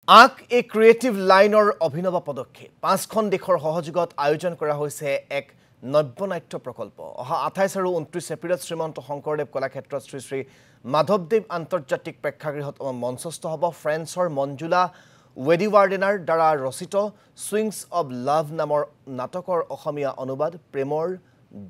আক এ ক্ৰিয়েটিভ লাইনৰ অভিনৱ পদক্ষেপ পাঁচখন দেশৰ সহযোগত আয়োজন কৰা হৈছে এক নব্যনাট্য প্ৰকল্প অহা 28 আৰু 29 এপ্ৰিলত শ্ৰীমন্ত শংকৰদেৱ কলাক্ষেত্ৰত শ্ৰী শ্ৰী মাধৱদেৱ আন্তৰ্জাতিক প্ৰেক্ষাগৃহত মঞ্চস্থ হ'ব ফ্ৰেন্সৰ মঞ্জুলা ৱেডিৱাৰ্ডেনাৰ দ্বাৰা ৰচিত সুইংছ অৱ লাভ নামৰ নাটকৰ অসমীয়া অনুবাদ প্ৰেমৰ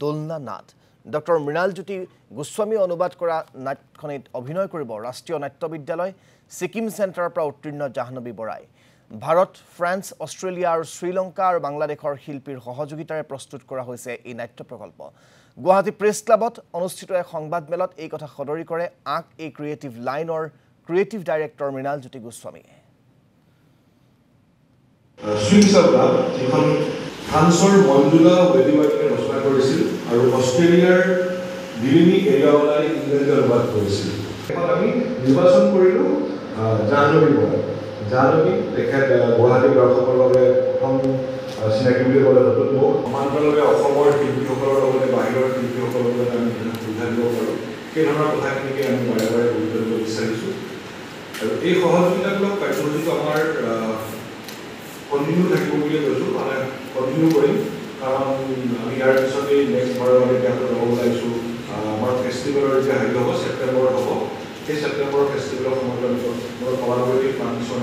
দোলনা নাট ডক্টৰ মৃণালজ্যোতি গোস্বামী অনুবাদ কৰা নাটখনিত অভিনয় কৰিব ৰাষ্ট্ৰীয় নাট্য বিদ্যালয় সিকিম সেন্টাৰৰ পৰা উত্তীৰ্ণ জাহ্নবী বৰাই ভাৰত ফ্ৰান্স অষ্ট্ৰেলিয়া আৰু শ্ৰীলংকা আৰু বাংলাদেশৰ শিল্পীৰ সহযোগিতাৰে প্ৰস্তুত কৰা হৈছে এই নাট্য প্ৰকল্প গুৱাহাটী প্ৰেছ ক্লাবত অনুষ্ঠিত এক সংবাদমেলত এই কথা সদৰি কৰে আক এ ক্ৰিয়েটিভ লাইনৰ ক্ৰিয়েটিভ ডাইৰেক্টৰ মৃণালজ্যোতি গোস্বামীয়ে সুইংছ অৱ লাভ যিখন ফ্ৰান্সৰ মঞ্জুলা ৱেডিৱাৰ্ডে ৰচনা কৰিছিল আৰু অষ্ট্ৰেলিয়াৰ দিলিনী এগাৱালাই ইংৰাজী অনুবাদ কৰিছিল এখন আমি নিৰ্বাচন কৰিলোঁ জাহ্নবী বৰাই জাহ্নবী তেখেত গুৱাহাটী দৰ্শকৰ বাবে প্ৰথম চিনাকি বুলি ক'লে নতুন মুখ সমান্তৰালভাৱে অসমৰ শিল্পীসকলৰ লগতে বাহিৰৰ শিল্পীসকলৰ লগত আমি সুবিধা দিব পাৰোঁ সেই ধৰণৰ কথাখিনিকে আমি বাৰে বাৰে গুৰুত্ব দিব বিচাৰিছোঁ আৰু এই সহযোগিতামূলক কাৰ্যসূচীটো আমাৰ কণ্টিনিউ থাকিব বুলি কৈছোঁ মানে কণ্টিনিউ কৰিম কাৰণ আমি ইয়াৰ পিছতেই নেক্সট বাৰৰ বাবে এতিয়া ল'ব ওলাইছোঁ আমাৰ ফেষ্টিভেলৰ যে হেৰি হ'ব ছেপ্টেম্বৰত হ'ব সেই ছেপ্টেম্বৰৰ ফেষ্টিভেলৰ সময়ত আমি কলাগুৰি ফাউণ্ডেশ্যন